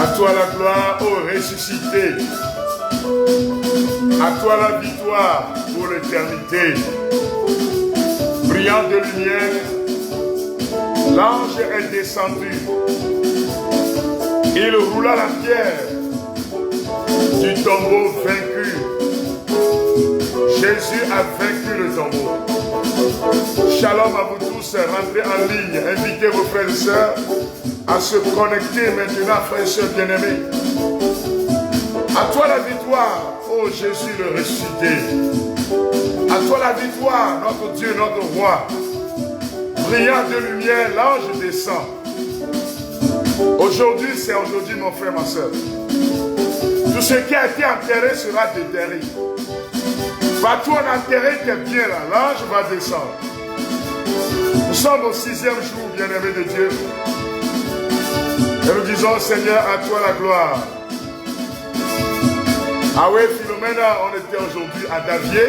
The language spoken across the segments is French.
À toi la gloire, ô ressuscité. À toi la victoire pour l'éternité. Brillant de lumière, l'ange est descendu. Il roula la pierre du tombeau vaincu. Jésus a vaincu le tombeau. Shalom à vous tous, rentrez en ligne, invitez vos frères et sœurs à se connecter maintenant, frères et sœurs bien-aimés. À toi la victoire, ô Jésus le ressuscité. À toi la victoire, notre Dieu, notre roi. Brillant de lumière, l'ange descend. Aujourd'hui, c'est aujourd'hui, mon frère, ma soeur. Tout ce qui a été enterré sera déterré. Va-tu en enterrer tes biens là, l'ange va descendre. Nous sommes au 6e jour, bien-aimé de Dieu. Et nous disons, Seigneur, à toi la gloire. Ah oui, Philomena, on était aujourd'hui à Davier.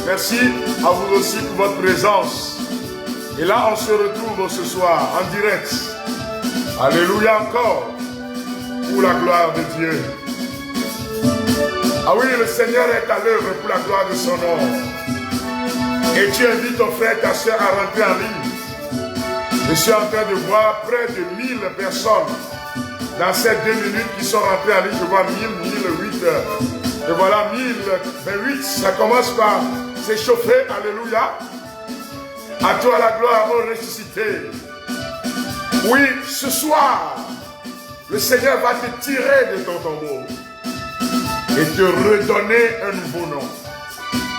Merci à vous aussi pour votre présence. Et là, on se retrouve ce soir en direct. Alléluia encore. Pour la gloire de Dieu. Ah oui, le Seigneur est à l'œuvre pour la gloire de son nom. Et tu invites ton frère, ta soeur à rentrer en ligne. Je suis en train de voir près de 1000 personnes dans ces 2 minutes qui sont rentrées en ligne. Je vois 1000, 1008. Et voilà 1008. Ça commence par s'échauffer. Alléluia. À toi la gloire, ô ressuscité. Oui, ce soir, le Seigneur va te tirer de ton tombeau et te redonner un nouveau nom.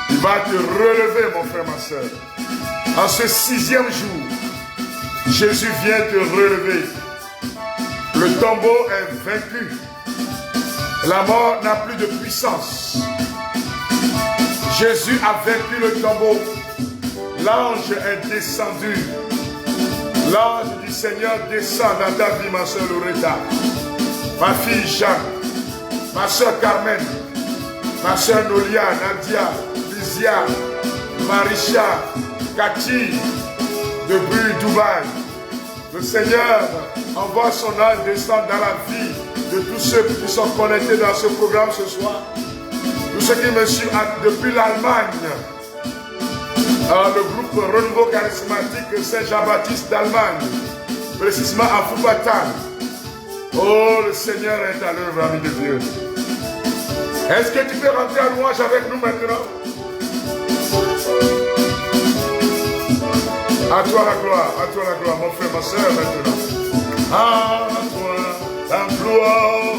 Il va te relever, mon frère, ma soeur. En ce 6e jour, Jésus vient te relever. Le tombeau est vaincu. La mort n'a plus de puissance. Jésus a vaincu le tombeau. L'ange est descendu. L'ange du Seigneur descend dans ta vie, ma soeur Loretta. Ma fille Jeanne. Ma soeur Carmen. Ma soeur Nolia, Nadia, Lizia, Marisha, Cathy, depuis Dubaï. Le Seigneur envoie son ange descendre dans la vie de tous ceux qui sont connectés dans ce programme ce soir. Tous ceux qui me suivent depuis l'Allemagne. Le groupe Renouveau Charismatique Saint-Jean-Baptiste d'Allemagne, précisément à Foubatan. Oh, le Seigneur est à l'œuvre, ami de Dieu. Est-ce que tu peux rentrer en louange avec nous maintenant? À toi la gloire, mon frère, ma soeur, maintenant. À toi la gloire,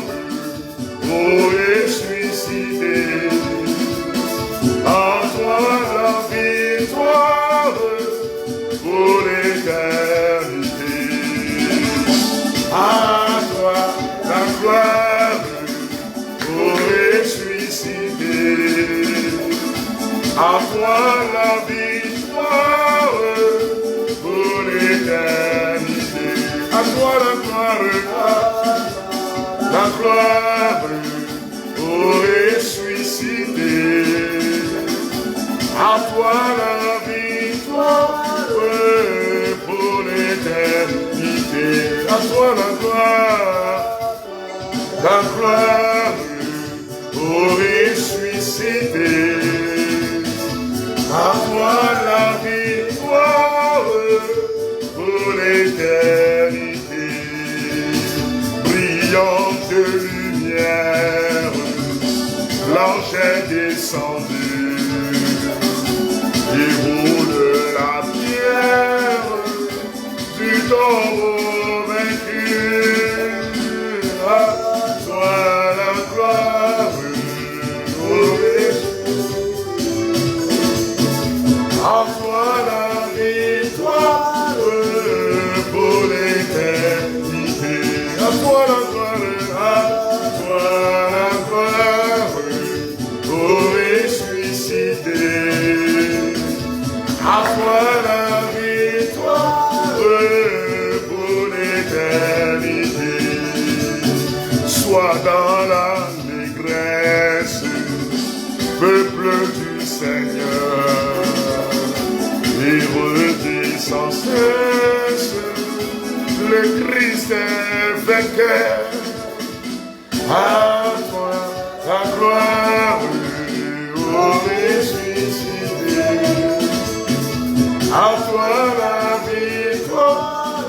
ô ressuscité. À toi la victoire pour l'éternité. À toi la gloire, ô ressuscité. À toi la victoire pour l'éternité. À toi la gloire, ô ressuscité. À toi la victoire pour l'éternité. À toi la gloire, ô ressuscité. À toi la victoire pour l'éternité. Brillante lumière, l'ange est descendu. Il roule la pierre du tombeau vaincu. À toi la gloire, à toi la victoire pour l'éternité. À toi la gloire, ô ressuscité. À toi la victoire pour l'éternité. Sois dans l'allégresse, peuple du Seigneur, et redis sans cesse, le Christ est vainqueur. À toi la gloire, ô ressuscité. À toi la victoire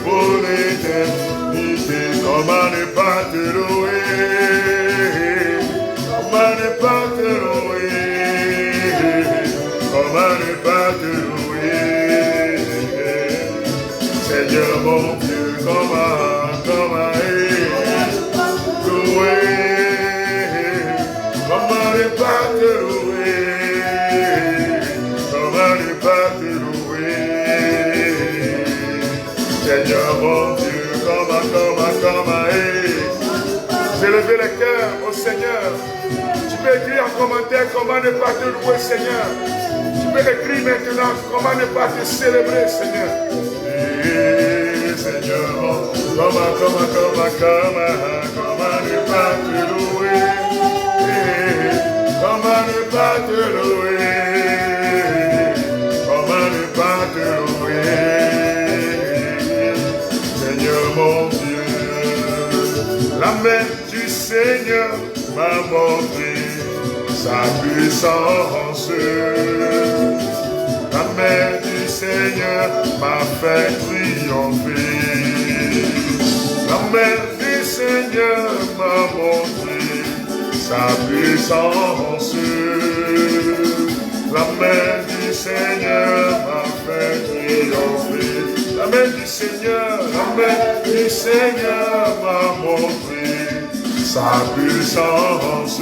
pour l'éternité. Comment ne pas te louer? Comment ne pas te louer? Comment ne pas te louer? Seigneur mon Dieu, comment louer? Comment ne pas te louer? Comment ne pas te louer? Seigneur mon Dieu, comment j'ai levé le cœur au Seigneur. Tu peux écrire en commentaire comment ne pas te louer, Seigneur. Tu peux écrire maintenant comment ne pas te célébrer, Seigneur. Et Seigneur, comment ne pas te louer? Comment ne pas te louer? Comment ne pas te louer? Seigneur mon Dieu, la main du Seigneur m'a montré sa puissance. La main du Seigneur m'a fait triompher. La main du Seigneur m'a montré sa puissance. La main du Seigneur m'a fait triompher. La main du Seigneur m'a montré sa puissance.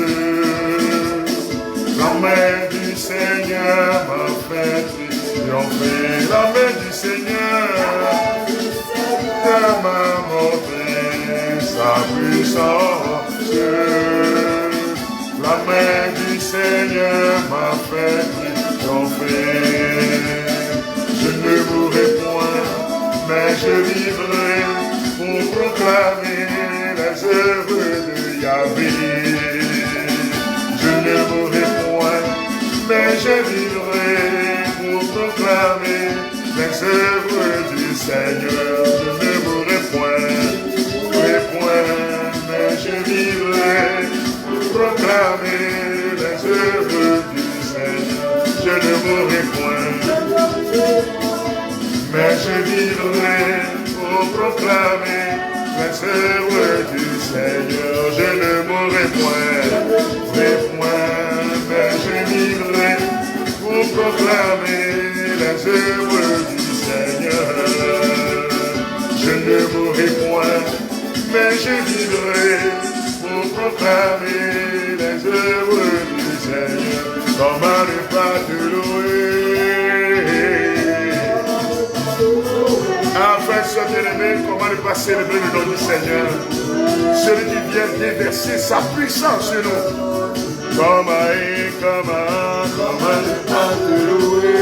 La main du Seigneur m'a fait triompher. La main du Seigneur m'a montré sa puissance. La main du Seigneur m'a fait triompher. Je ne mourrai point, mais je vivrai pour proclamer les œuvres de Yahvé. Je ne mourrai point, mais je vivrai pour proclamer les œuvres du Seigneur. Je ne mourrai point, mais je vivrai pour proclamer les œuvres du Seigneur. Je ne mourrai point, mais je vivrai pour proclamer les œuvres du Seigneur. Je ne mourrai point, mais je vivrai pour proclamer les œuvres du Seigneur. Je ne mourrai point, mais je vivrai pour proclamer les œuvres du Seigneur. Comment ne pas te louer? Enfin, sois bien-aimé, comment ne pas célébrer le nom du Seigneur? Celui qui vient déverser sa puissance sur nous. Comment ne pas te louer?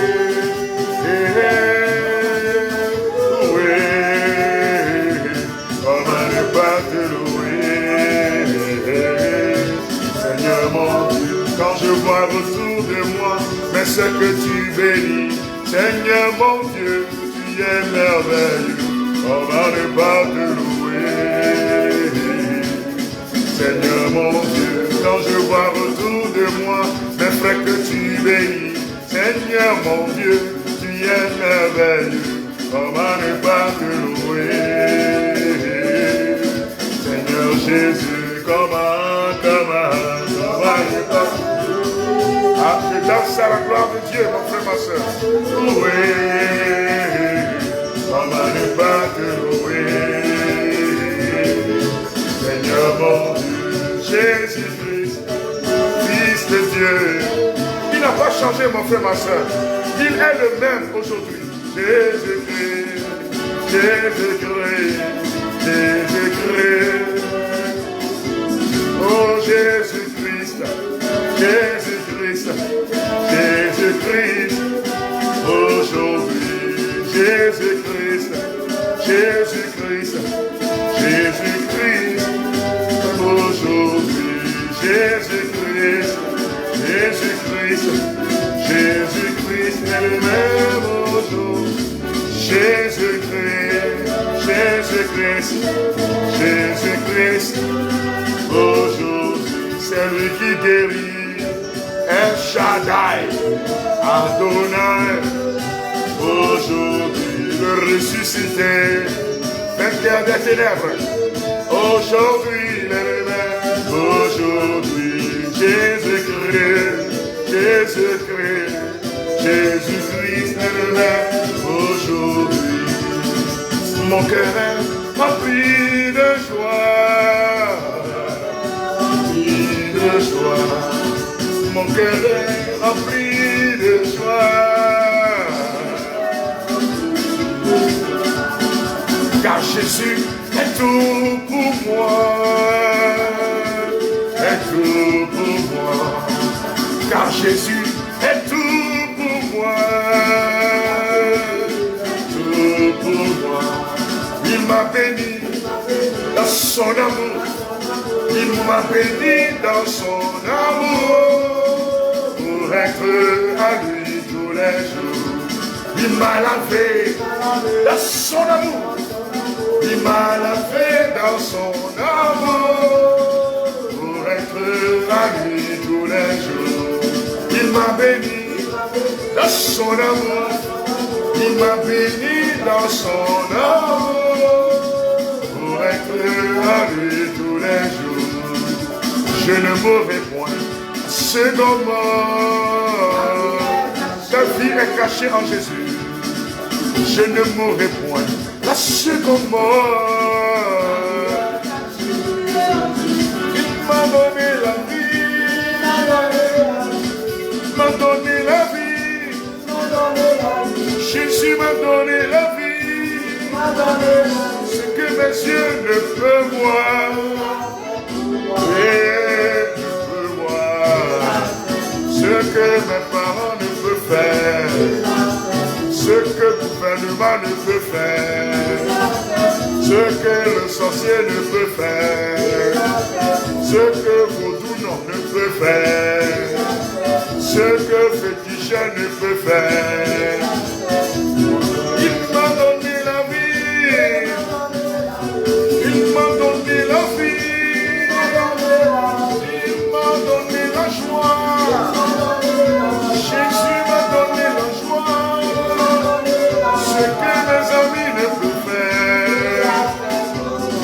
Comment ne pas te louer? Seigneur mon Dieu, quand je vois autour de moi, mais ce que tu bénis, Seigneur mon Dieu, tu es merveilleux. Comment ne pas te louer? Seigneur mon Dieu, quand je vois autour de moi, mes frères que tu bénis, Seigneur mon Dieu, tu es merveilleux. Comment ne pas te louer? Seigneur Jésus, comment ne pas te louer? Ah, je danse à la gloire de Dieu, mon frère, ma soeur. Louer, comment ne pas te louer? Seigneur mon Dieu, Jésus-Christ, Fils de Dieu, il n'a pas changé, mon frère, ma soeur. Il est le même aujourd'hui. Jésus-Christ, Jésus-Christ, Jésus-Christ. Oh Jésus-Christ, Jésus-Christ, Jésus-Christ. Aujourd'hui, Jésus-Christ, Jésus-Christ, Jésus-Christ. Aujourd'hui, Jésus-Christ, Jésus-Christ, Jésus-Christ est le même aujourd'hui. Jésus-Christ, Jésus-Christ, Jésus-Christ, celui qui guérit, El Shaddai, Adonai, aujourd'hui le ressuscité, vainqueur des ténèbres, aujourd'hui le réveil, aujourd'hui Jésus-Christ, Jésus-Christ, Jésus-Christ le réveil, aujourd'hui mon cœur est rempli de joie, mon cœur est rempli de joie, car Jésus est tout pour moi, est tout pour moi, car Jésus est tout pour moi, tout pour moi. Il m'a béni dans son amour, il m'a béni dans son amour, pour être à lui tous les jours. Il m'a lavé dans son amour, il m'a lavé dans son amour, pour être à lui tous les jours. Il m'a béni dans son amour, il m'a béni dans son amour, pour être à lui tous les jours. Je ne mourrai point, secondement, ta vie est cachée en Jésus. Je ne mourrai point, la seconde mort. Il m'a donné la vie, m'a donné la vie, Jésus m'a donné la vie, ce que mes yeux ne peuvent voir, et ne peuvent voir, ce que mes parents ne peuvent faire, ce que le gouvernement ne peut faire, ce que le sorcier ne peut faire, ce que Vaudou ne peut faire, ce que Fétichet ne peut faire. Il m'a donné la vie, il m'a donné la vie, il m'a donné la joie, Jésus m'a donné la joie, ce que mes amis ne peuvent faire,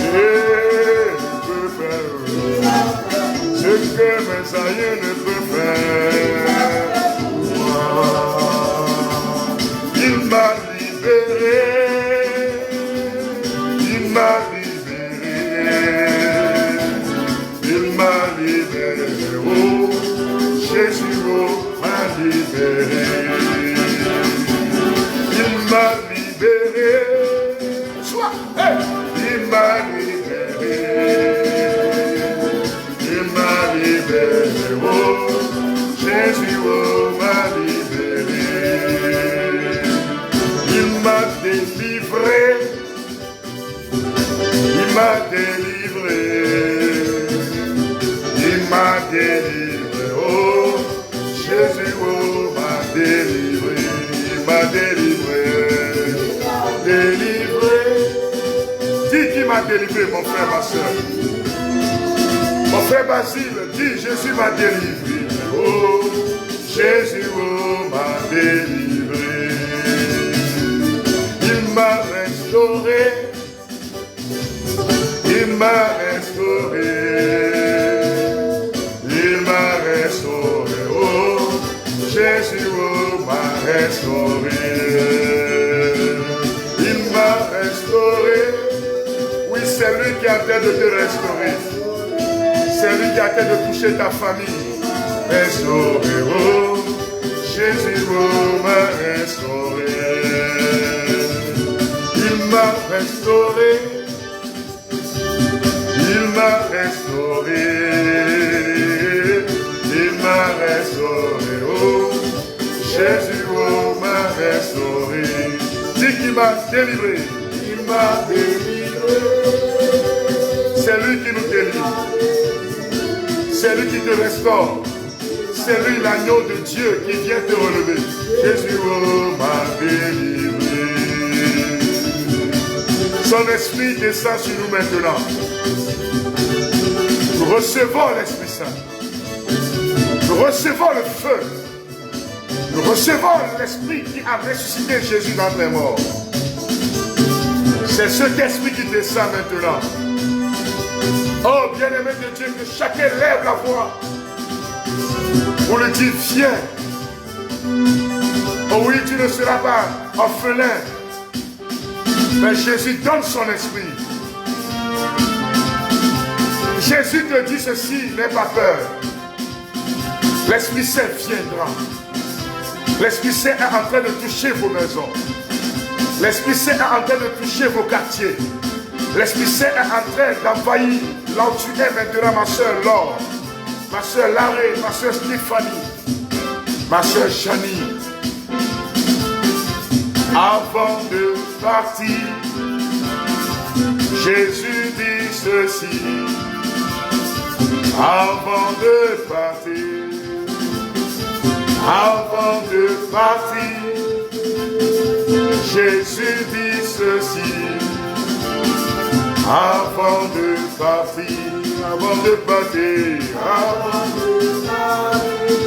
et ne peuvent faire, ce que mes aïeux ne peuvent faire. Il m'a libéré, il m'a libéré, il m'a libéré, oh, Jésus m'a libéré. Il m'a libéré, soit, hey, il m'a libéré, oh, Jésus m'a libéré. Il m'a délivré, il m'a délivré, il m'a délivré, oh, Jésus m'a délivré, il m'a délivré, délivré. Dis qui m'a délivré, mon frère, ma soeur. Mon frère Basile, dis Jésus m'a délivré, oh, Jésus m'a délivré. Il m'a restauré, il m'a restauré, il m'a restauré, oh, Jésus m'a restauré. Il m'a restauré, oui, c'est lui qui a fait de te restaurer, c'est lui qui a fait de toucher ta famille. Restauré, oh, Jésus m'a restauré. Il m'a restauré, il m'a restauré, il m'a restauré, oh, Jésus m'a restauré. Dis qu'il m'a délivré, il m'a délivré. C'est lui qui nous délivre, c'est lui qui te restaure. C'est lui l'agneau de Dieu qui vient te relever. Jésus m'a délivré. Son esprit descend sur nous maintenant. Nous recevons l'Esprit Saint. Nous recevons le feu. Nous recevons l'esprit qui a ressuscité Jésus dans les morts. C'est cet esprit qui descend maintenant. Oh, bien-aimé de Dieu, que chacun lève la voix pour le dire, viens. Oh oui, tu ne seras pas orphelin. Mais Jésus donne son esprit. Jésus te dit ceci, n'aie pas peur. L'Esprit Saint viendra. L'Esprit Saint est en train de toucher vos maisons. L'Esprit Saint est en train de toucher vos quartiers. L'Esprit Saint est en train d'envahir là où tu es maintenant, ma soeur Laure, ma soeur Larry, ma soeur Stéphanie, ma soeur Chani. Avant de partir, Jésus dit ceci. Avant de partir, Jésus dit ceci. Avant de partir,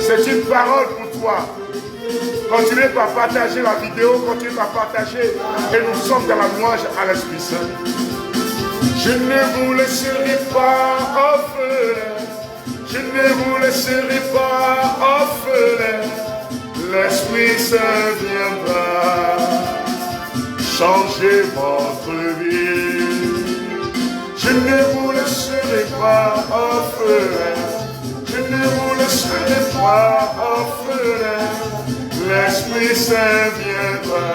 c'est une parole pour toi. Continuez par partager la vidéo, continuez par partager. Et nous sommes dans la louange à l'Esprit Saint. Je ne vous laisserai pas orphelin. Je ne vous laisserai pas orphelin. L'Esprit Saint viendra changer votre vie. Je ne vous laisserai pas orphelin. Je ne vous laisserai pas orphelin. L'Esprit Saint viendra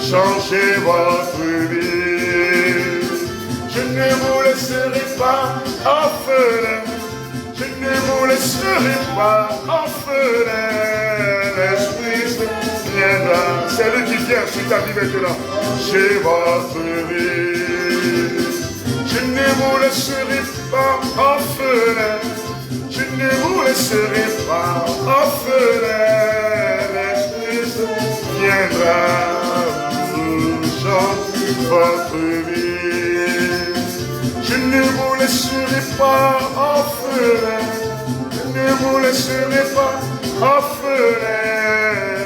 changer votre vie. Je ne vous laisserai pas orphelin. Je ne vous laisserai pas orphelin. L'Esprit Saint viendra. C'est lui qui vient sur ta vie maintenant. Chez votre vie. Je ne vous laisserai pas orphelin. Je ne vous laisserai pas orphelin. L'Esprit Saint viendra changer votre vie. Je ne vous laisserai pas orphelin. Je ne vous laisserai pas orphelin.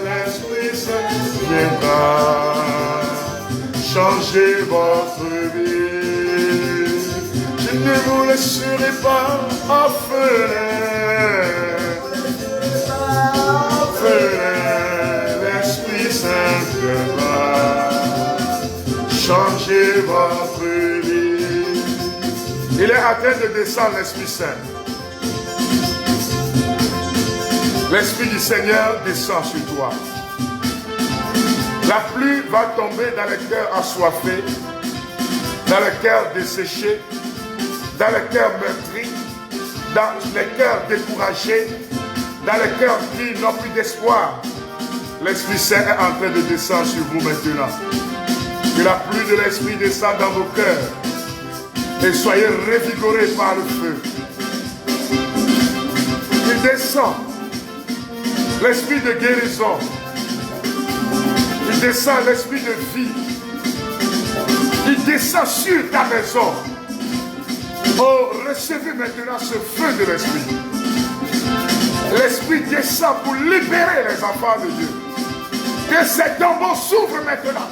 L'Esprit Saint viendra changer votre vie. Je ne vous laisserai pas orphelin. L'Esprit Saint viendra changer votre vie. Il est en train de descendre, l'Esprit Saint. L'Esprit du Seigneur descend sur toi. La pluie va tomber dans les cœurs assoiffés, dans les cœurs desséchés, dans les cœurs meurtris, dans les cœurs découragés, dans les cœurs qui n'ont plus d'espoir. L'Esprit Saint est en train de descendre sur vous maintenant. Que la pluie de l'Esprit descende dans vos cœurs et soyez revigorés par le feu. Il descend. L'esprit de guérison. Il descend l'esprit de vie. Il descend sur ta maison. Oh, recevez maintenant ce feu de l'esprit. L'esprit descend pour libérer les enfants de Dieu. Que ces tombeaux s'ouvrent maintenant.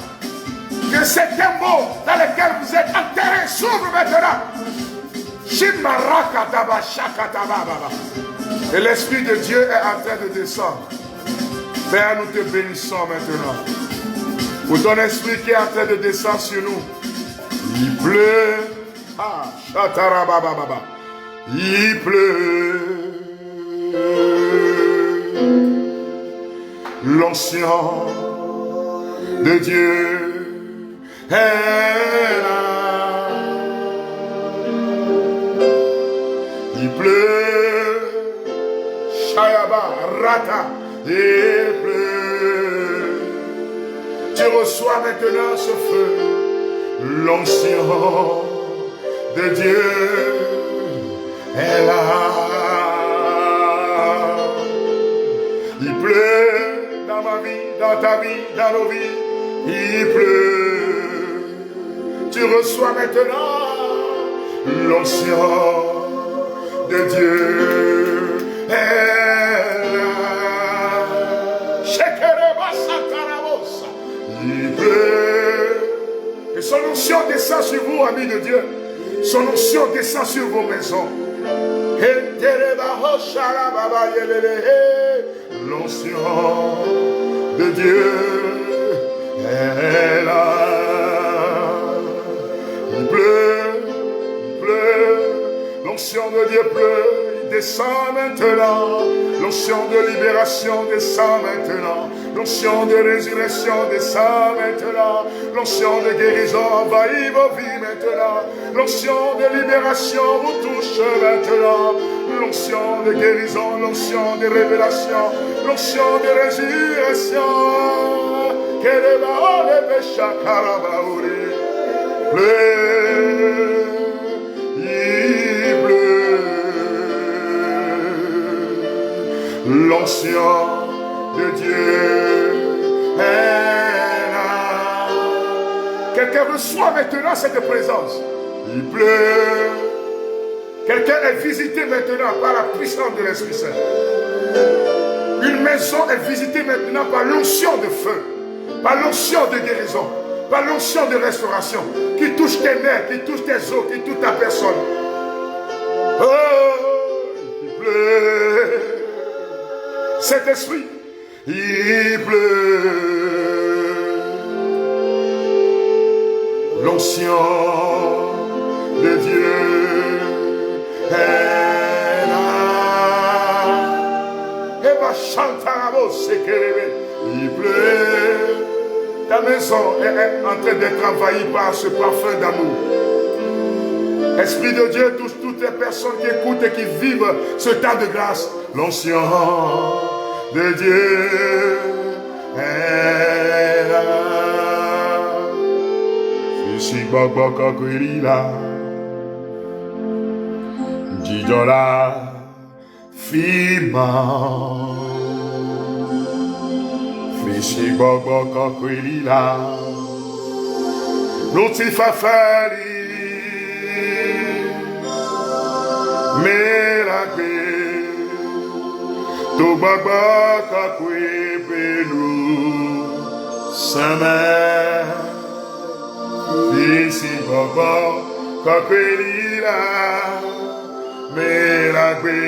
Que ces tombeaux dans lesquels vous êtes enterrés s'ouvrent maintenant. Et l'Esprit de Dieu est en train de descendre. Père, nous te bénissons maintenant. Pour ton esprit qui est en train de descendre sur nous. Il pleut. Ah, chatarabababa. Il pleut. L'ancien de Dieu est là. Il pleut. Shayaba, rata. Il pleut. Tu reçois maintenant ce feu. L'ancien de Dieu est là. Il pleut dans ma vie, dans ta vie, dans nos vies. Il pleut. Tu reçois maintenant l'ancien de Dieu Il pleut. Que son onction descend sur vous, amis de Dieu. Son onction descend sur vos maisons. L'onction de Dieu est là. Il pleut, l'onction de Dieu pleut, il descend maintenant. L'onction de libération descend maintenant. L'onction de résurrection descend maintenant. L'onction de guérison envahit vos vies maintenant. L'onction de libération vous touche maintenant. L'onction de guérison, l'onction de révélation, l'onction de résurrection. Il pleut. L'onction de Dieu est là. Quelqu'un reçoit maintenant cette présence. Il pleut. Quelqu'un est visité maintenant par la puissance de l'Esprit Saint. Une maison est visitée maintenant par l'onction de feu, par l'onction de guérison, par l'onction de restauration, qui touche tes nerfs, qui touche tes os, qui touche ta personne. Oh, il pleut. Cet esprit, il pleut. L'onction de Dieu est là. Et ma chantarabo s'éclaire. Il pleut. Ta maison est en train d'être envahie par ce parfum d'amour. Esprit de Dieu touche toutes les personnes qui écoutent et qui vivent ce temps de grâce. L'onction de Dieu est là. Ici, Baba Kakwirila, Didola, Fima. Ici, Baba Kakwirila, Notifafari. Melagbe, to baba kakwe pelu, sama, ici baba kakwe lila, melagbe.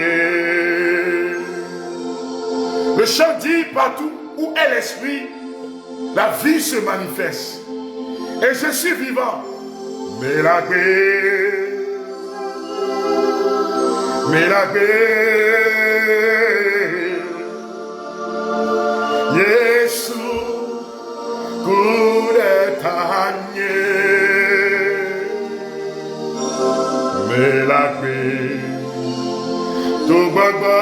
Le chant dit partout où est l'esprit, la vie se manifeste. Et je suis vivant, melagbe. Melagbe, Yesu kudetanye. Melagbe, tu baba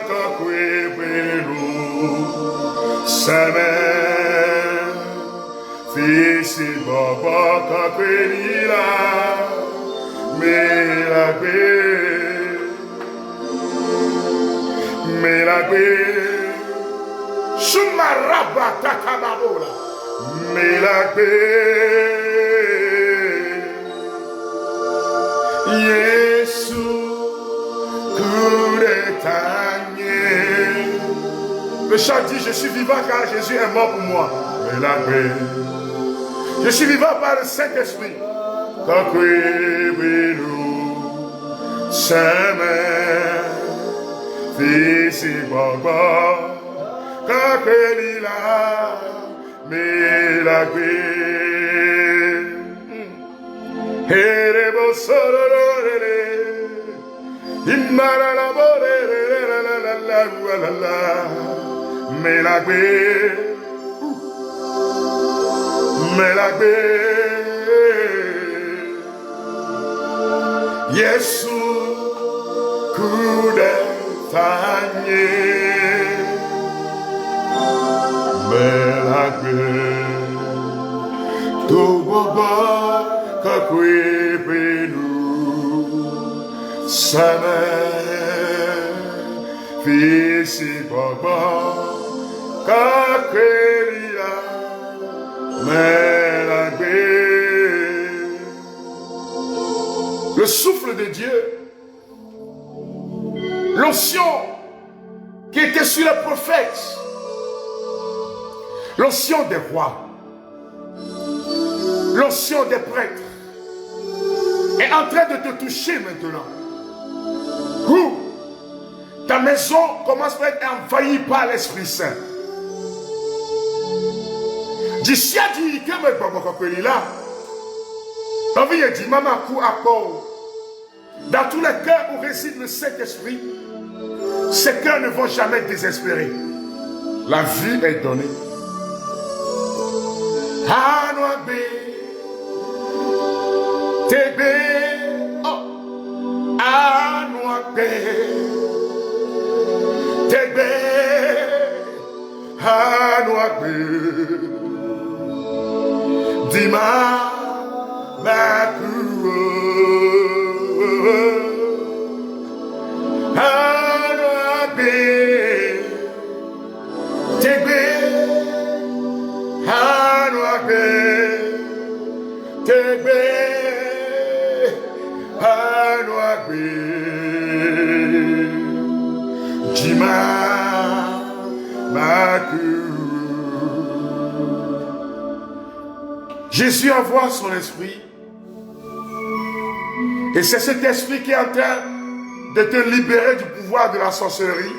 kakwe pelu, seme, fisi baba kakwe lila. Melagbe. Melagbe, Shumaraba Takababola, Melagbe, Yesu Kudetanye. Le chant dit, je suis vivant car Jésus est mort pour moi. Melagbe, je suis vivant par le Saint-Esprit. Kakwe Saint-Mère. Fisi baba kakelila melagbe herebo sororere imara la borere la melagbe melagbe Yesu kude Tanye Melagbe To baba kakwe pelu Sama Fisi baba kakwe lia Melagbe. Le souffle de Dieu, l'onction qui était sur les prophètes, l'onction des rois, l'onction des prêtres, est en train de te toucher maintenant. Où ta maison commence à être envahie par l'Esprit Saint. D'ici à dire que me babakweli là, l'envie est dit maman coup à corps. Dans tous les cœurs où réside le Saint-Esprit, ces cœurs ne vont jamais désespérer. La vie est donnée. Anoabe, Tebe, oh, Anoabe, Tebe, Anoabe, Dima, Makuro, Anoabe, Tebe, Anoabe, Tebe, Anoabe, Jima, Makuro. Jésus envoie son esprit. Et c'est cet esprit qui est en train de te libérer du pouvoir de la sorcellerie.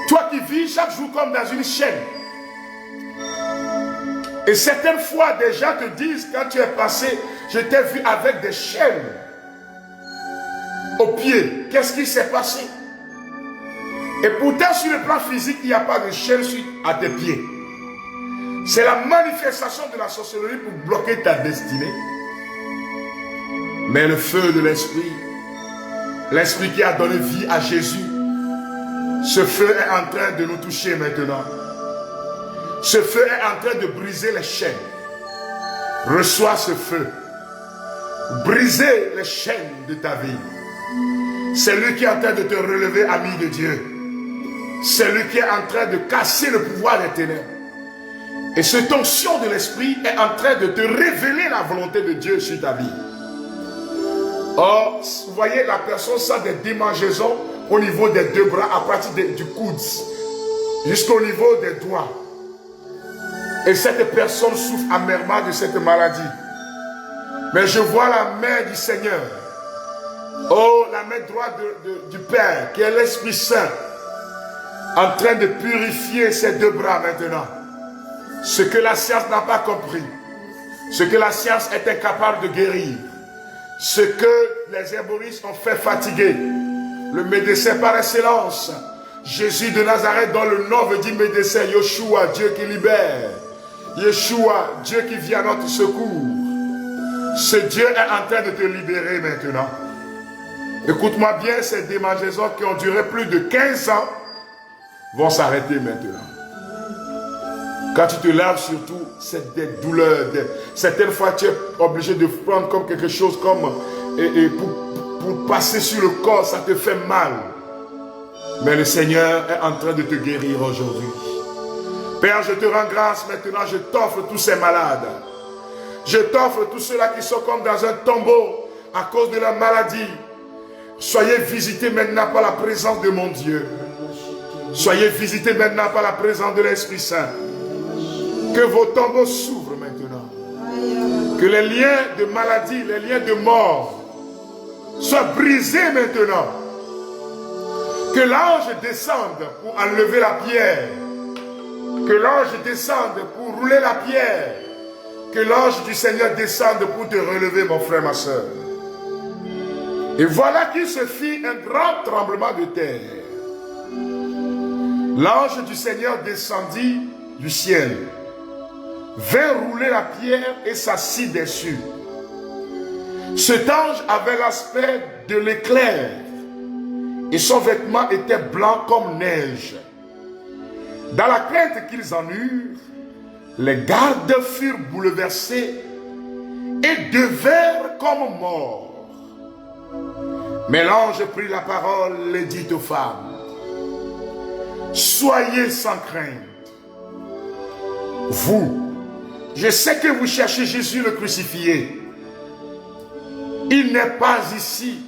Toi qui vis chaque jour comme dans une chaîne. Et certaines fois, des gens te disent, quand tu es passé, je t'ai vu avec des chaînes aux pieds. Qu'est-ce qui s'est passé? Et pourtant, sur le plan physique, il n'y a pas de chaîne à tes pieds. C'est la manifestation de la sorcellerie pour bloquer ta destinée. Mais le feu de l'esprit, l'esprit qui a donné vie à Jésus, ce feu est en train de nous toucher maintenant. Ce feu est en train de briser les chaînes. Reçois ce feu. Briser les chaînes de ta vie. C'est lui qui est en train de te relever, ami de Dieu. C'est lui qui est en train de casser le pouvoir des ténèbres. Et cette onction de l'esprit est en train de te révéler la volonté de Dieu sur ta vie. Or, vous voyez, la personne sent des démangeaisons au niveau des deux bras, à partir du coude, jusqu'au niveau des doigts. Et cette personne souffre amèrement de cette maladie. Mais je vois la main du Seigneur. Oh, la main droite du Père, qui est l'Esprit Saint, en train de purifier ses deux bras maintenant. Ce que la science n'a pas compris, ce que la science est incapable de guérir, ce que les herboristes ont fait fatiguer, le médecin par excellence, Jésus de Nazareth, dont le nom veut dire médecin, Yeshua, Dieu qui libère, Yeshua, Dieu qui vient à notre secours. Ce Dieu est en train de te libérer maintenant. Écoute-moi bien, ces démangeaisons qui ont duré plus de 15 ans vont s'arrêter maintenant. Quand tu te laves surtout, c'est des douleurs. Certaines fois, tu es obligé de prendre comme quelque chose comme... pour passer sur le corps, ça te fait mal. Mais le Seigneur est en train de te guérir aujourd'hui. Père, je te rends grâce maintenant, je t'offre tous ces malades. Je t'offre tous ceux-là qui sont comme dans un tombeau à cause de la maladie. Soyez visités maintenant par la présence de mon Dieu. Soyez visités maintenant par la présence de l'Esprit Saint. Que vos tombeaux s'ouvrent maintenant. Que les liens de maladie, les liens de mort soient brisés maintenant. Que l'ange descende pour enlever la pierre. Que l'ange descende pour rouler la pierre. Que l'ange du Seigneur descende pour te relever, mon frère, ma soeur. Et voilà qu'il se fit un grand tremblement de terre. L'ange du Seigneur descendit du ciel, vint rouler la pierre et s'assit dessus. Cet ange avait l'aspect de l'éclair et son vêtement était blanc comme neige. Dans la crainte qu'ils en eurent, les gardes furent bouleversés et devinrent comme morts. Mais l'ange prit la parole et dit aux femmes: soyez sans crainte. Vous, je sais que vous cherchez Jésus le crucifié. Il n'est pas ici.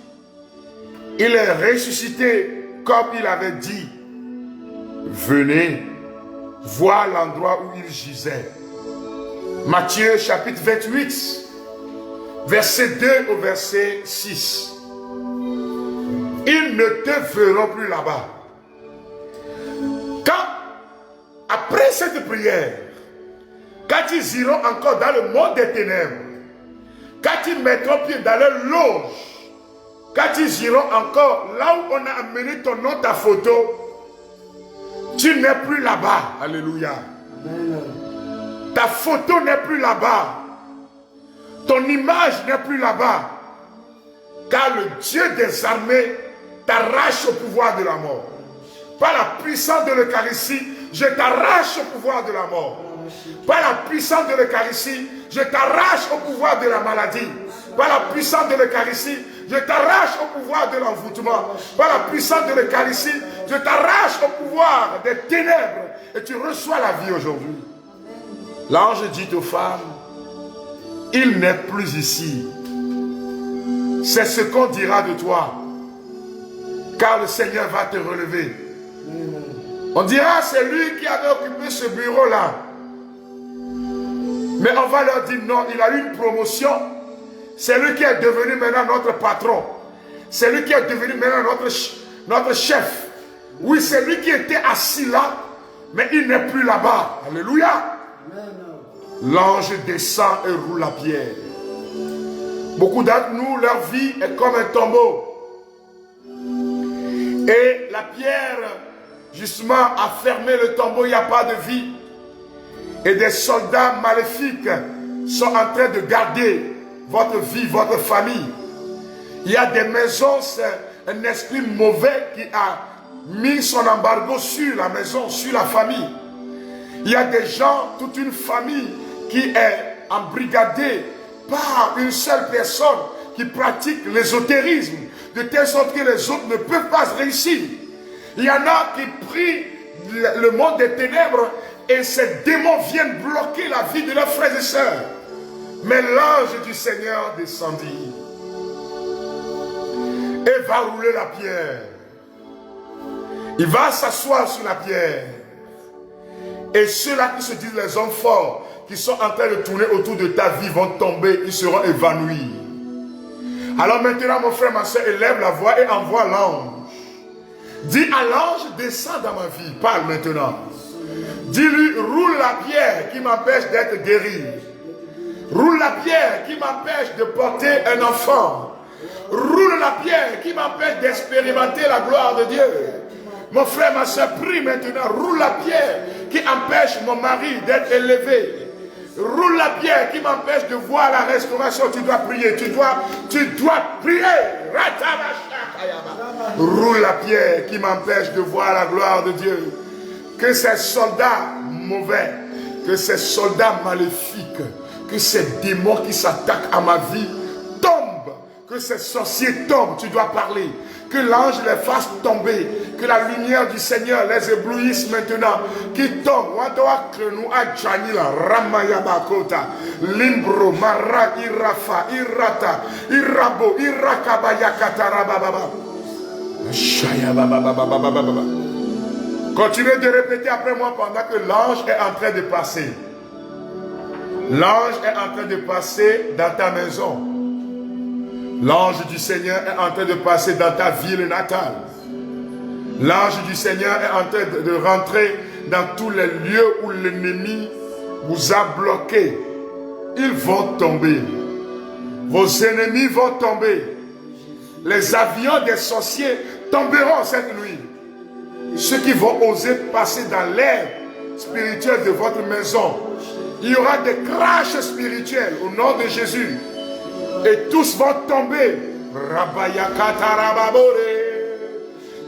Il est ressuscité comme il avait dit, venez voir l'endroit où il gisait. Matthieu chapitre 28, verset 2 au verset 6. Ils ne te verront plus là-bas. Quand, après cette prière, quand ils iront encore dans le monde des ténèbres, quand ils mettront pied dans leur loge, quand ils iront encore là où on a amené ton nom, ta photo, tu n'es plus là-bas. Alléluia. Ta photo n'est plus là-bas. Ton image n'est plus là-bas. Car le Dieu des armées t'arrache au pouvoir de la mort. Par la puissance de l'Eucharistie, je t'arrache au pouvoir de la mort. Par la puissance de l'Eucharistie, je t'arrache au pouvoir de la maladie. Par la puissance de l'Eucharistie, je t'arrache au pouvoir de l'envoûtement. Par la puissance de l'Eucharistie, je t'arrache au pouvoir des ténèbres. Et tu reçois la vie aujourd'hui. L'ange dit aux femmes, il n'est plus ici. C'est ce qu'on dira de toi. Car le Seigneur va te relever. On dira, c'est lui qui avait occupé ce bureau-là. Mais on va leur dire, non, il a eu une promotion. C'est lui qui est devenu maintenant notre patron. C'est lui qui est devenu maintenant notre chef. Oui, c'est lui qui était assis là, mais il n'est plus là-bas. Alléluia. L'ange descend et roule la pierre. Beaucoup d'entre nous, leur vie est comme un tombeau. Et la pierre, justement, a fermé le tombeau, il n'y a pas de vie. Et des soldats maléfiques sont en train de garder votre vie, votre famille. Il y a des maisons, c'est un esprit mauvais qui a mis son embargo sur la maison, sur la famille. Il y a des gens, toute une famille qui est embrigadée par une seule personne qui pratique l'ésotérisme, de telle sorte que les autres ne peuvent pas réussir. Il y en a qui prient le monde des ténèbres et ces démons viennent bloquer la vie de leurs frères et sœurs. Mais l'ange du Seigneur descendit et va rouler la pierre. Il va s'asseoir sur la pierre. Et ceux-là qui se disent les hommes forts, qui sont en train de tourner autour de ta vie, vont tomber, ils seront évanouis. Alors maintenant, mon frère, ma soeur, élève la voix et envoie l'ange. Dis à l'ange, descends dans ma vie. Parle maintenant. Dis-lui, roule la pierre qui m'empêche d'être guéri. Roule la pierre qui m'empêche de porter un enfant. Roule la pierre qui m'empêche d'expérimenter la gloire de Dieu. Mon frère, ma soeur, prie maintenant. Roule la pierre qui empêche mon mari d'être élevé. Roule la pierre qui m'empêche de voir la restauration. Tu dois prier. Tu dois prier. Roule la pierre qui m'empêche de voir la gloire de Dieu. Que ces soldats mauvais, que ces soldats maléfiques, que ces démons qui s'attaquent à ma vie tombent. Que ces sorciers tombent. Tu dois parler. Que l'ange les fasse tomber. Que la lumière du Seigneur les éblouisse maintenant. Qui tombe. Wadoa krenou adjanila. Ramayabakota. Limbro. Mara. Irafa. Irata. Irabo. Irakabayakata. Rabababa. Shayabababababababa. Continuez de répéter après moi pendant que l'ange est en train de passer. L'ange est en train de passer dans ta maison. L'ange du Seigneur est en train de passer dans ta ville natale. L'ange du Seigneur est en train de rentrer dans tous les lieux où l'ennemi vous a bloqué. Ils vont tomber. Vos ennemis vont tomber. Les avions des sorciers tomberont cette nuit. Ceux qui vont oser passer dans l'air spirituel de votre maison, il y aura des crashs spirituels au nom de Jésus. Et tous vont tomber.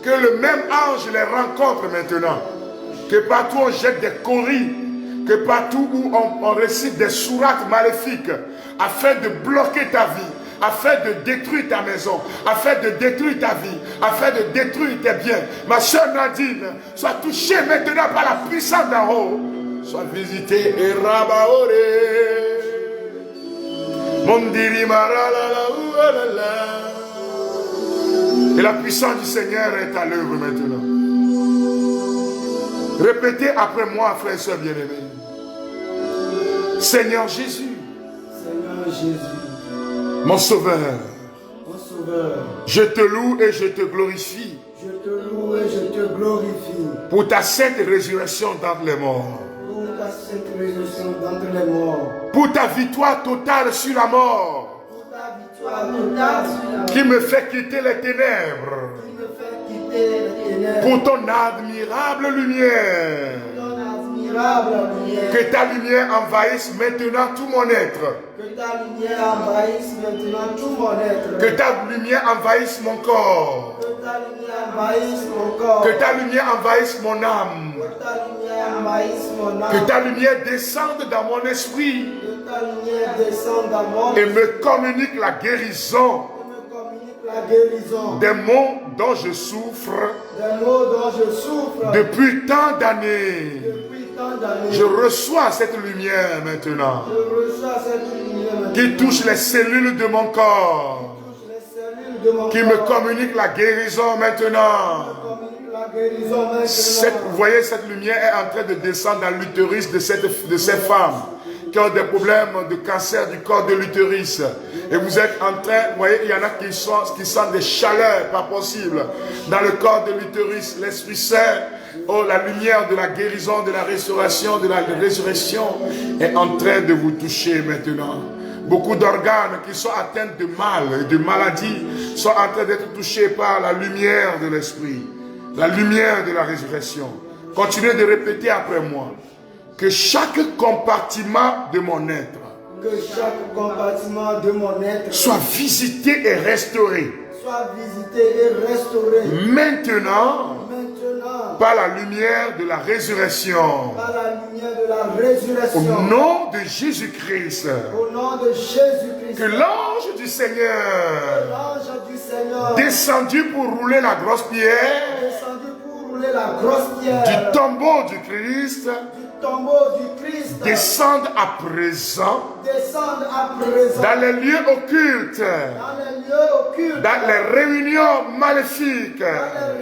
Que le même ange les rencontre maintenant. Que partout on jette des coris. Que partout où on récite des sourates maléfiques. Afin de bloquer ta vie. Afin de détruire ta maison. Afin de détruire ta vie. Afin de détruire tes biens. Ma soeur Nadine, sois touchée maintenant par la puissance d'en haut. Sois visitée. Et Rabaore. Mondiri marala la. Et la puissance du Seigneur est à l'œuvre maintenant. Répétez après moi, frères et sœurs bien-aimés. Seigneur Jésus. Seigneur Jésus. Mon Sauveur. Mon Sauveur. Je te loue et je te glorifie. Je te loue et je te glorifie. Pour ta sainte résurrection d'entre les morts. Pour ta sainte résurrection d'entre les morts. Pour ta victoire totale sur la mort. Pour ta victoire totale sur la mort. Qui me fait quitter les ténèbres. Qui me fait quitter les ténèbres. Pour ton admirable lumière. Pour ton admirable lumière. Que ta lumière envahisse maintenant tout mon être. Que ta lumière envahisse maintenant tout mon être. Que ta lumière envahisse mon corps. Que ta lumière envahisse mon corps. Que ta lumière envahisse mon âme. Que ta lumière envahisse mon âme. Que ta lumière descende dans mon esprit. Que ta lumière descende dans mon Et me communique la guérison la guérison des maux dont je souffre des maux dont je souffre depuis tant d'années. depuis tant d'années. Je reçois cette lumière maintenant Je reçois cette lumière qui touche les cellules de mon corps, les cellules de mon qui corps, me communique la guérison maintenant. communique la guérison maintenant. Vous voyez, cette lumière est en train de descendre dans l'utérus de ces femmes qui ont des problèmes de cancer du corps de l'utérus. Et vous êtes en train, vous voyez, il y en a qui sentent des chaleurs pas possibles dans le corps de l'utérus. L'Esprit Saint, oh, la lumière de la guérison, de la restauration, de la résurrection est en train de vous toucher maintenant. Beaucoup d'organes qui sont atteints de mal et de maladies sont en train d'être touchés par la lumière de l'Esprit, la lumière de la résurrection. Continuez de répéter après moi. Que chaque compartiment de mon être, Que chaque compartiment de mon être soit visité et restauré. Soit visité et restauré. Maintenant, Maintenant, par la lumière de la résurrection. par la lumière de la résurrection. Au nom de Jésus-Christ. Au nom de Jésus-Christ. Que l'ange du Seigneur, l'ange du Seigneur, descendu pour rouler la grosse pierre, descendu pour rouler la grosse pierre du tombeau du Christ, du tombeau du Christ, descende à présent descende à présent dans les lieux occultes, dans les lieux occultes, dans les réunions maléfiques, dans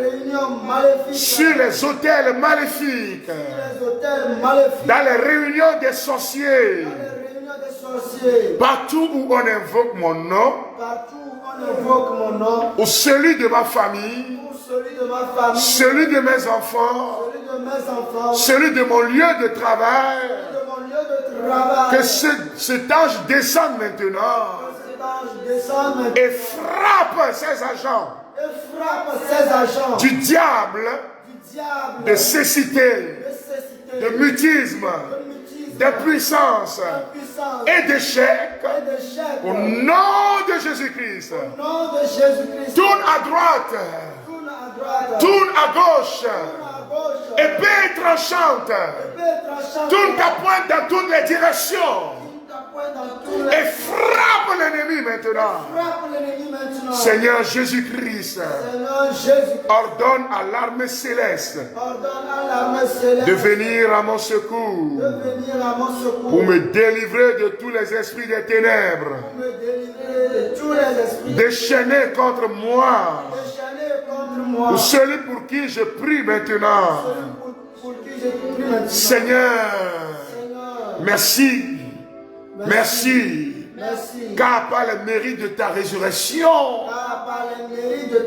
les réunions maléfiques, sur les autels maléfiques, les hôtels maléfiques, dans les réunions des sorciers, dans les réunions des sorciers, partout où on invoque mon nom, partout où on invoque mon nom, ou celui de ma famille, ou celui de ma famille, celui de mes enfants, celui de mes enfants, celui de mon lieu de travail, de mon lieu de travail, que cet ange descende maintenant cet ange descende maintenant et frappe ces agents et frappe ces agents du diable, du diable, de cécité, nécessité, de mutisme, mutisme, d'impuissance puissance et d'échec. et d'échec. Au nom de Jésus-Christ, Au nom de Jésus-Christ, tourne à droite, tourne à droite, tourne à gauche, tourne à gauche, épée tranchante, épée tranchante, tourne ta pointe dans toutes les directions tourne ta pointe dans tous les et frappe l'ennemi maintenant. frappe l'ennemi maintenant. Seigneur Jésus-Christ, Seigneur Jésus, ordonne à l'armée céleste ordonne à l'armée céleste de venir à mon secours de venir à mon secours pour me délivrer de tous les esprits des ténèbres, pour me délivrer de tous les esprits déchaînés contre moi, déchaînés contre moi. ou celui pour qui je prie maintenant. Pour qui je prie maintenant. Seigneur, Seigneur, merci, merci, merci. car par le mérite de ta résurrection, Car par le mérite de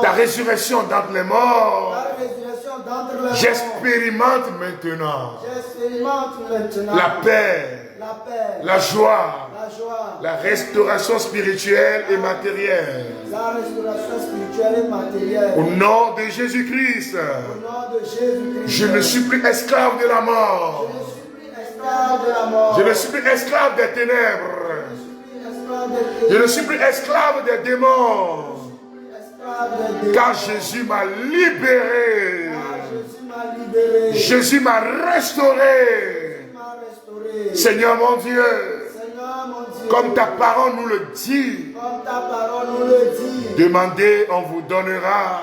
ta résurrection d'entre les morts, ta résurrection d'entre les morts, j'expérimente maintenant j'expérimente maintenant la paix, la paix, la joie, la joie, la restauration spirituelle et matérielle. la restauration spirituelle et matérielle. Au nom de Jésus-Christ, Au nom de Jésus-Christ, je ne suis plus esclave de la mort. je ne suis plus esclave de la mort. Je ne suis plus esclave des ténèbres. Je suis plus esclave des Je ne suis plus esclave des démons. esclave des démons. Car Jésus m'a libéré. Car Jésus m'a libéré. Jésus m'a restauré. M'a restauré. Seigneur mon Dieu, Seigneur mon Dieu, comme ta parole nous le dit, comme ta parole nous le dit, demandez, on vous donnera.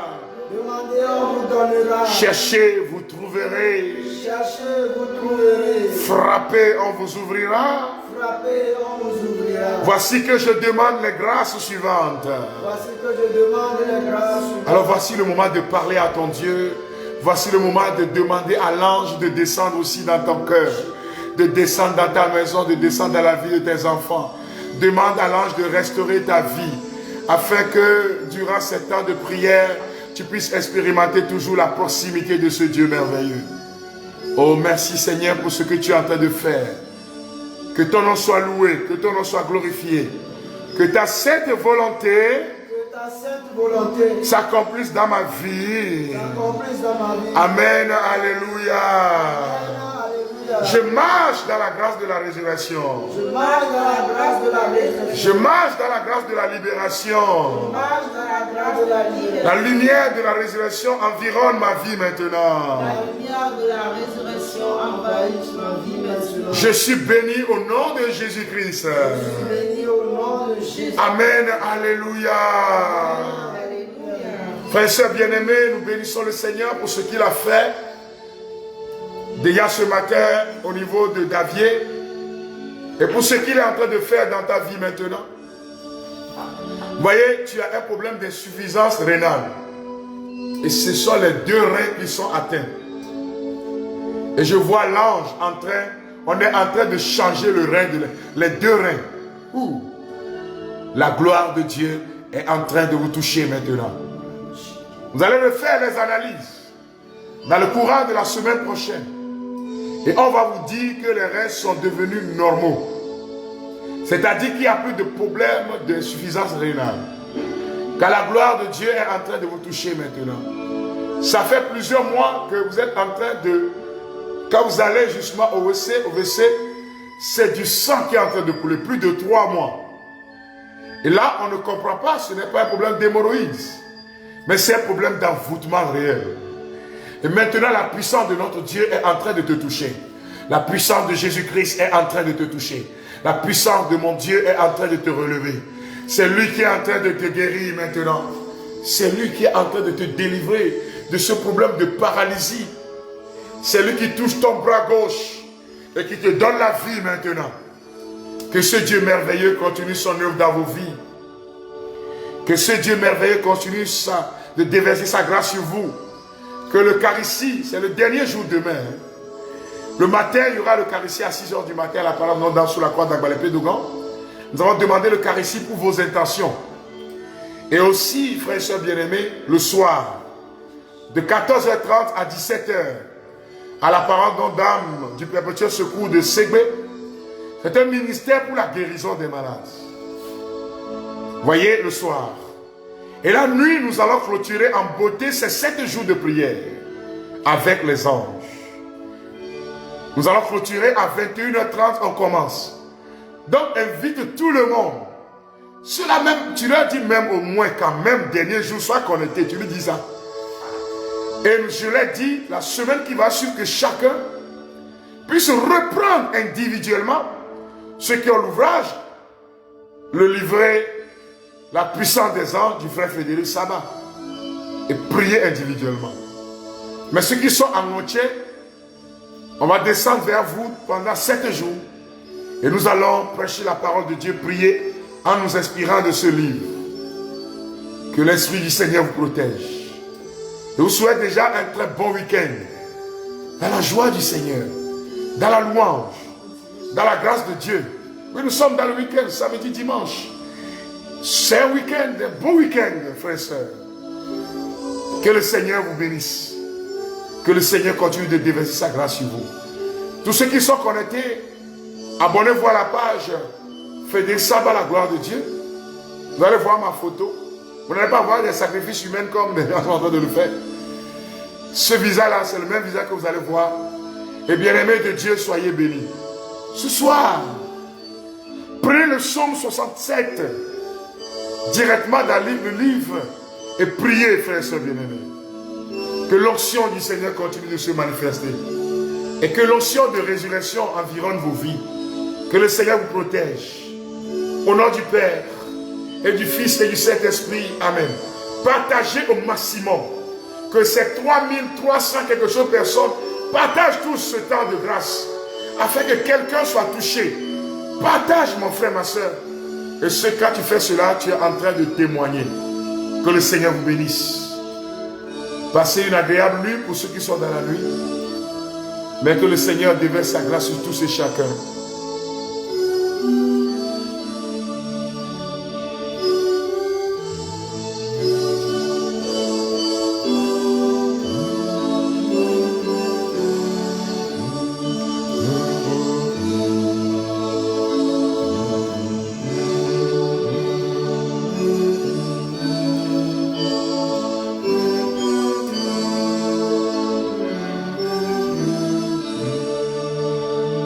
demandez, on vous donnera. Cherchez, vous trouverez. Cherchez, vous trouverez. Frappez, on vous ouvrira. Frappez, on vous ouvrira. Voici que je demande les grâces suivantes. Voici que je demande les grâces suivantes. Alors voici le moment de parler à ton Dieu. Voici le moment de demander à l'ange de descendre aussi dans ton cœur, de descendre dans ta maison, de descendre dans la vie de tes enfants. Demande à l'ange de restaurer ta vie, afin que durant ces temps de prière, tu puisses expérimenter toujours la proximité de ce Dieu merveilleux. Oh, merci Seigneur pour ce que tu es en train de faire. Que ton nom soit loué, que ton nom soit glorifié. Que ta sainte volonté s'accomplisse dans ma vie. Amen, alléluia. Je marche dans la grâce de la résurrection. Je marche dans la grâce de la résurrection. Je marche dans la grâce de la libération. Je marche dans la grâce de la libération. La lumière de la résurrection environne ma vie maintenant. La lumière de la résurrection envahit ma vie maintenant. Je suis béni au nom de Jésus-Christ. Je suis béni au nom de Jésus. Amen, alléluia. Frères et sœurs bien-aimés, nous bénissons le Seigneur pour ce qu'il a fait. Déjà ce matin au niveau de Davier et pour ce qu'il est en train de faire dans ta vie maintenant. Vous voyez, tu as un problème d'insuffisance rénale et ce sont les deux reins qui sont atteints. Et je vois l'ange on est en train de changer le rein, les deux reins. Ouh. La gloire de Dieu est en train de vous toucher maintenant. Vous allez me faire les analyses dans le courant de la semaine prochaine. Et on va vous dire que les reins sont devenus normaux. C'est-à-dire qu'il n'y a plus de problème d'insuffisance rénale. Car la gloire de Dieu est en train de vous toucher maintenant. Ça fait plusieurs mois que vous êtes en train de... Quand vous allez justement au WC, c'est du sang qui est en train de couler. Plus de 3 mois. Et là, on ne comprend pas, ce n'est pas un problème d'hémorroïdes. Mais c'est un problème d'envoûtement réel. Et maintenant, la puissance de notre Dieu est en train de te toucher. La puissance de Jésus-Christ est en train de te toucher. La puissance de mon Dieu est en train de te relever. C'est lui qui est en train de te guérir maintenant. C'est lui qui est en train de te délivrer de ce problème de paralysie. C'est lui qui touche ton bras gauche et qui te donne la vie maintenant. Que ce Dieu merveilleux continue son œuvre dans vos vies. Que ce Dieu merveilleux continue de déverser sa grâce sur vous. Que l'Eucharistie, c'est le dernier jour demain. Le matin, il y aura l'Eucharistie à 6 h du matin à la parole non dans sous la croix d'Agbalépé-Dougan. Nous avons demandé l'Eucharistie pour vos intentions. Et aussi, frères et sœurs bien-aimés, le soir, de 14h30 à 17h, à la parole non d'âme du perpétuel secours de Ségbé. C'est un ministère pour la guérison des malades. Voyez, le soir. Et la nuit, nous allons clôturer en beauté ces 7 jours de prière avec les anges. Nous allons clôturer à 21h30, on commence. Donc, invite tout le monde. Cela même, tu leur dis même au moins quand même, dernier jour, sois connecté, tu lui dis ça. Et je leur dis, la semaine qui va suivre, que chacun puisse reprendre individuellement ceux qui ont l'ouvrage, le livret, la puissance des anges du frère Frédéric Sabat, et prier individuellement. Mais ceux qui sont en entier, on va descendre vers vous pendant 7 jours et nous allons prêcher la parole de Dieu, prier en nous inspirant de ce livre. Que l'Esprit du Seigneur vous protège. Je vous souhaite déjà un très bon week-end dans la joie du Seigneur, dans la louange, dans la grâce de Dieu. Oui, nous sommes dans le week-end, samedi, dimanche. C'est un week-end, un bon week-end, frères et sœurs. Que le Seigneur vous bénisse. Que le Seigneur continue de déverser sa grâce sur vous. Tous ceux qui sont connectés, abonnez-vous à la page Frédéric Sabat, la gloire de Dieu. Vous allez voir ma photo. Vous n'allez pas voir des sacrifices humains comme les gens sont en train de le faire. Ce visage-là, c'est le même visage que vous allez voir. Et bien-aimés de Dieu, soyez bénis. Ce soir, prenez le psaume 67 directement dans le livre et priez, frères et sœurs bien-aimés. Que l'onction du Seigneur continue de se manifester. Et que l'onction de résurrection environne vos vies. Que le Seigneur vous protège. Au nom du Père et du Fils et du Saint-Esprit. Amen. Partagez au maximum. Que ces 3300 quelque chose de personnes partagent tous ce temps de grâce. Afin que quelqu'un soit touché. Partage, mon frère, ma soeur. Et ce quand tu fais cela, tu es en train de témoigner. Que le Seigneur vous bénisse. Passez une agréable nuit pour ceux qui sont dans la nuit. Mais que le Seigneur déverse sa grâce sur tous et chacun.